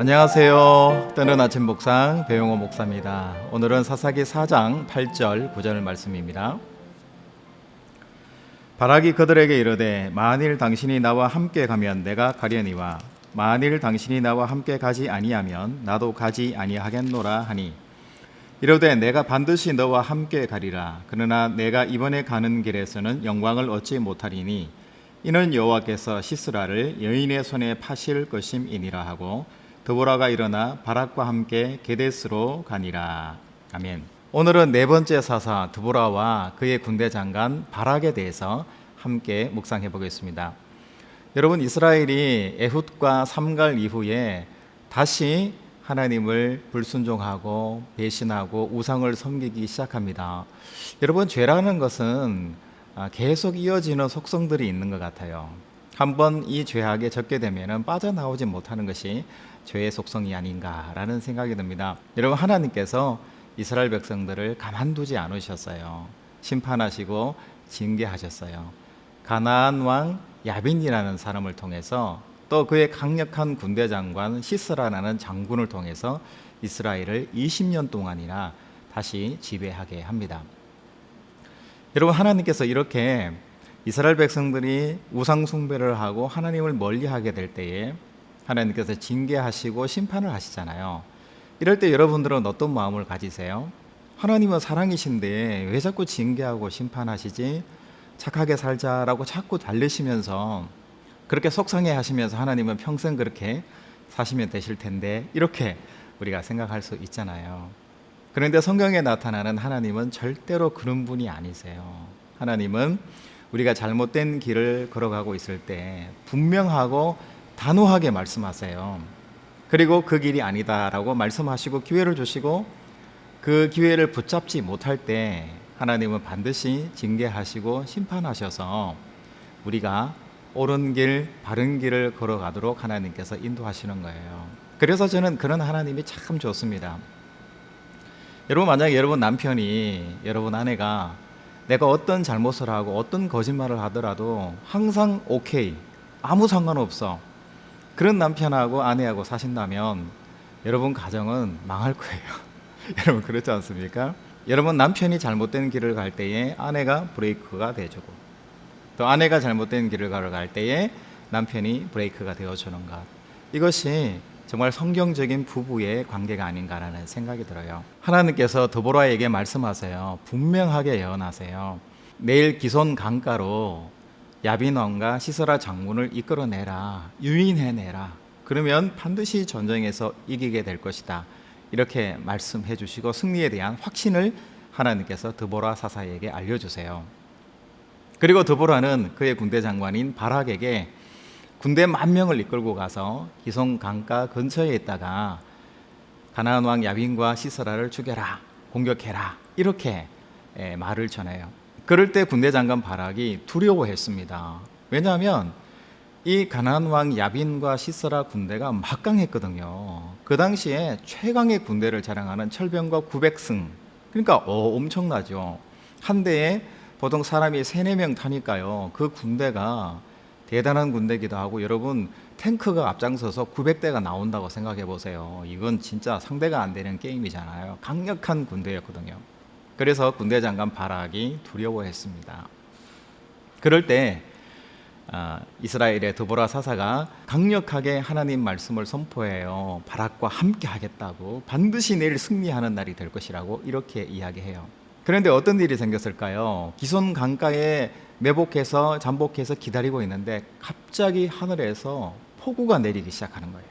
안녕하세요. 뜨는 아침 묵상 배용호 목사입니다. 오늘은 사사기 4장 8절 9절 말씀입니다. 바락이 그들에게 이르되 만일 당신이 나와 함께 가면 내가 가려니와 만일 당신이 나와 함께 가지 아니하면 나도 가지 아니하겠노라 하니 이르되 내가 반드시 너와 함께 가리라. 그러나 내가 이번에 가는 길에서는 영광을 얻지 못하리니 이는 여호와께서 시스라를 여인의 손에 파실 것임이니라 하고 드보라가 일어나 바락과 함께 게데스로 가니라. 아멘. 오늘은 네 번째 사사 드보라와 그의 군대 장관 바락에 대해서 함께 묵상해 보겠습니다. 여러분, 이스라엘이 에훗과 삼갈 이후에 다시 하나님을 불순종하고 배신하고 우상을 섬기기 시작합니다. 여러분, 죄라는 것은 계속 이어지는 속성들이 있는 것 같아요. 한번 이 죄악에 젖게 되면 빠져나오지 못하는 것이 죄의 속성이 아닌가라는 생각이 듭니다. 여러분, 하나님께서 이스라엘 백성들을 가만두지 않으셨어요. 심판하시고 징계하셨어요. 가나안 왕 야빈이라는 사람을 통해서 또 그의 강력한 군대 장관 시스라라는 장군을 통해서 이스라엘을 20년 동안이나 다시 지배하게 합니다. 여러분, 하나님께서 이렇게 이스라엘 백성들이 우상 숭배를 하고 하나님을 멀리하게 될 때에 하나님께서 징계하시고 심판을 하시잖아요. 이럴 때 여러분들은 어떤 마음을 가지세요? 하나님은 사랑이신데 왜 자꾸 징계하고 심판하시지? 착하게 살자라고 자꾸 달래시면서 그렇게 속상해 하시면서 하나님은 평생 그렇게 사시면 되실 텐데, 이렇게 우리가 생각할 수 있잖아요. 그런데 성경에 나타나는 하나님은 절대로 그런 분이 아니세요. 하나님은 우리가 잘못된 길을 걸어가고 있을 때 분명하고 단호하게 말씀하세요. 그리고 그 길이 아니다라고 말씀하시고 기회를 주시고, 그 기회를 붙잡지 못할 때 하나님은 반드시 징계하시고 심판하셔서 우리가 옳은 길, 바른 길을 걸어가도록 하나님께서 인도하시는 거예요. 그래서 저는 그런 하나님이 참 좋습니다. 여러분, 만약에 여러분 남편이, 여러분 아내가 내가 어떤 잘못을 하고 어떤 거짓말을 하더라도 항상 오케이, 아무 상관없어, 그런 남편하고 아내하고 사신다면 여러분 가정은 망할 거예요. 여러분, 그렇지 않습니까? 여러분, 남편이 잘못된 길을 갈 때에 아내가 브레이크가 돼주고, 또 아내가 잘못된 길을 걸어갈 때에 남편이 브레이크가 되어주는 것, 이것이 정말 성경적인 부부의 관계가 아닌가라는 생각이 들어요. 하나님께서 드보라에게 말씀하세요. 분명하게 예언하세요. 내일 기손 강가로 야빈 왕과 시스라 장군을 이끌어내라, 유인해내라. 그러면 반드시 전쟁에서 이기게 될 것이다. 이렇게 말씀해 주시고 승리에 대한 확신을 하나님께서 드보라 사사에게 알려주세요. 그리고 드보라는 그의 군대 장관인 바락에게 군대 10,000명을 이끌고 가서 기손 강가 근처에 있다가 가나안 왕 야빈과 시스라를 죽여라, 공격해라, 이렇게 말을 전해요. 그럴 때 군대 장관 바락이 두려워했습니다. 왜냐하면 이 가나안 왕 야빈과 시스라 군대가 막강했거든요. 그 당시에 최강의 군대를 자랑하는 철병과 900승, 그러니까 엄청나죠. 한 대에 보통 사람이 3-4명 타니까요. 그 군대가 대단한 군대기도 하고, 여러분 탱크가 앞장서서 900대가 나온다고 생각해 보세요. 이건 진짜 상대가 안 되는 게임이잖아요. 강력한 군대였거든요. 그래서 군대 장관 바락이 두려워했습니다. 그럴 때 이스라엘의 드보라 사사가 강력하게 하나님 말씀을 선포해요. 바락과 함께 하겠다고, 반드시 내일 승리하는 날이 될 것이라고 이렇게 이야기해요. 그런데 어떤 일이 생겼을까요? 기손 강가에 매복해서 잠복해서 기다리고 있는데 갑자기 하늘에서 폭우가 내리기 시작하는 거예요.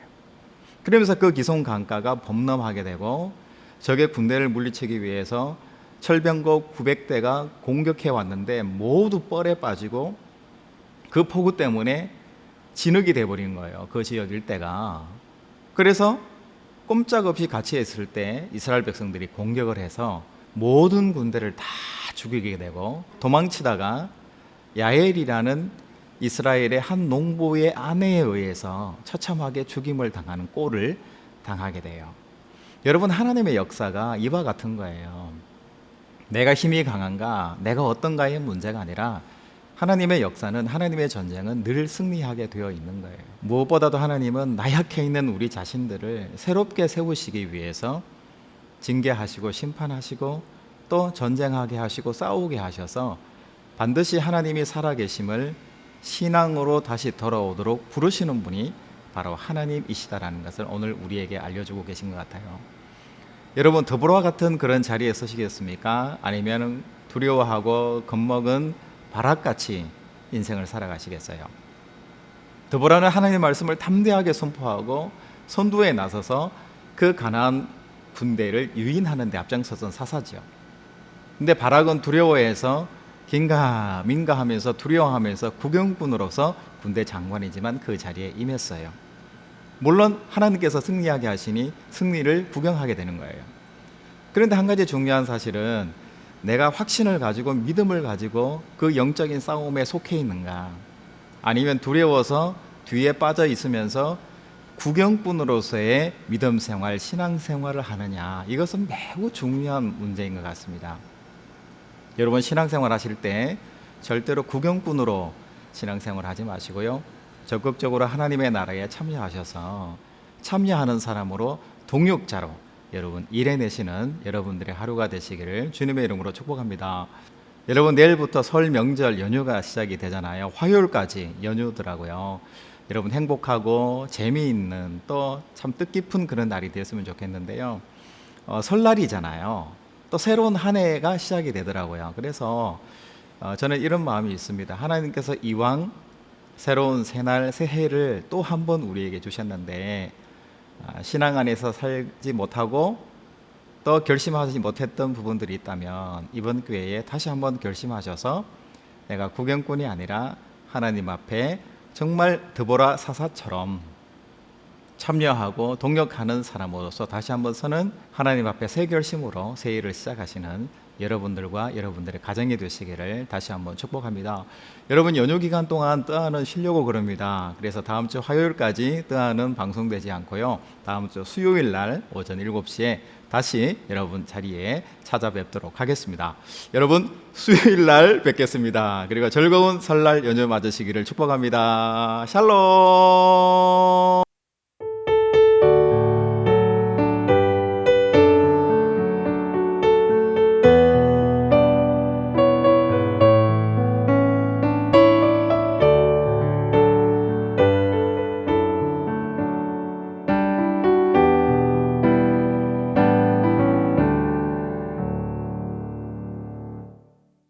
그러면서 그 기손 강가가 범람하게 되고 적의 군대를 물리치기 위해서 철병거 900대가 공격해 왔는데 모두 뻘에 빠지고 그 폭우 때문에 진흙이 돼버린 거예요. 그 지역 일대가. 그래서 꼼짝없이 같이 있을 때 이스라엘 백성들이 공격을 해서 모든 군대를 다 죽이게 되고, 도망치다가 야엘이라는 이스라엘의 한 농부의 아내에 의해서 처참하게 죽임을 당하는 꼴을 당하게 돼요. 여러분, 하나님의 역사가 이와 같은 거예요. 내가 힘이 강한가, 내가 어떤가의 문제가 아니라 하나님의 역사는, 하나님의 전쟁은 늘 승리하게 되어 있는 거예요. 무엇보다도 하나님은 나약해 있는 우리 자신들을 새롭게 세우시기 위해서 징계하시고 심판하시고 또 전쟁하게 하시고 싸우게 하셔서 반드시 하나님이 살아계심을 신앙으로 다시 돌아오도록 부르시는 분이 바로 하나님이시다라는 것을 오늘 우리에게 알려주고 계신 것 같아요. 여러분, 더불어와 같은 그런 자리에 서시겠습니까? 아니면 두려워하고 겁먹은 바락같이 인생을 살아가시겠어요? 더불어는 하나님의 말씀을 담대하게 선포하고 선두에 나서서 그 가나안 군대를 유인하는 데 앞장서던 사사죠. 근데 바락은 두려워해서 긴가민가 하면서 두려워하면서 구경꾼으로서 군대 장관이지만 그 자리에 임했어요. 물론 하나님께서 승리하게 하시니 승리를 구경하게 되는 거예요. 그런데 한 가지 중요한 사실은 내가 확신을 가지고 믿음을 가지고 그 영적인 싸움에 속해 있는가, 아니면 두려워서 뒤에 빠져 있으면서 구경꾼으로서의 믿음 생활, 신앙 생활을 하느냐, 이것은 매우 중요한 문제인 것 같습니다. 여러분, 신앙생활 하실 때 절대로 구경꾼으로 신앙생활 하지 마시고요, 적극적으로 하나님의 나라에 참여하셔서 참여하는 사람으로 동역자로 여러분 일해내시는 여러분들의 하루가 되시기를 주님의 이름으로 축복합니다. 여러분, 내일부터 설 명절 연휴가 시작이 되잖아요. 화요일까지 연휴더라고요. 여러분, 행복하고 재미있는 또 참 뜻깊은 그런 날이 되었으면 좋겠는데요. 설날이잖아요. 또 새로운 한 해가 시작이 되더라고요. 그래서 저는 이런 마음이 있습니다. 하나님께서 이왕 새로운 새날 새해를 또 한 번 우리에게 주셨는데 신앙 안에서 살지 못하고 또 결심하지 못했던 부분들이 있다면 이번 기회에 다시 한번 결심하셔서 내가 구경꾼이 아니라 하나님 앞에 정말 드보라 사사처럼 참여하고 동역하는 사람으로서 다시 한번 서는 하나님 앞에 새 결심으로 새해를 시작하시는 여러분들과 여러분들의 가정이 되시기를 다시 한번 축복합니다. 여러분, 연휴 기간 동안 뜨아는 쉬려고 그럽니다. 그래서 다음 주 화요일까지 뜨아는 방송되지 않고요, 다음 주 수요일 날 오전 7시에 다시 여러분 자리에 찾아뵙도록 하겠습니다. 여러분, 수요일 날 뵙겠습니다. 그리고 즐거운 설날 연휴 맞으시기를 축복합니다. 샬롬.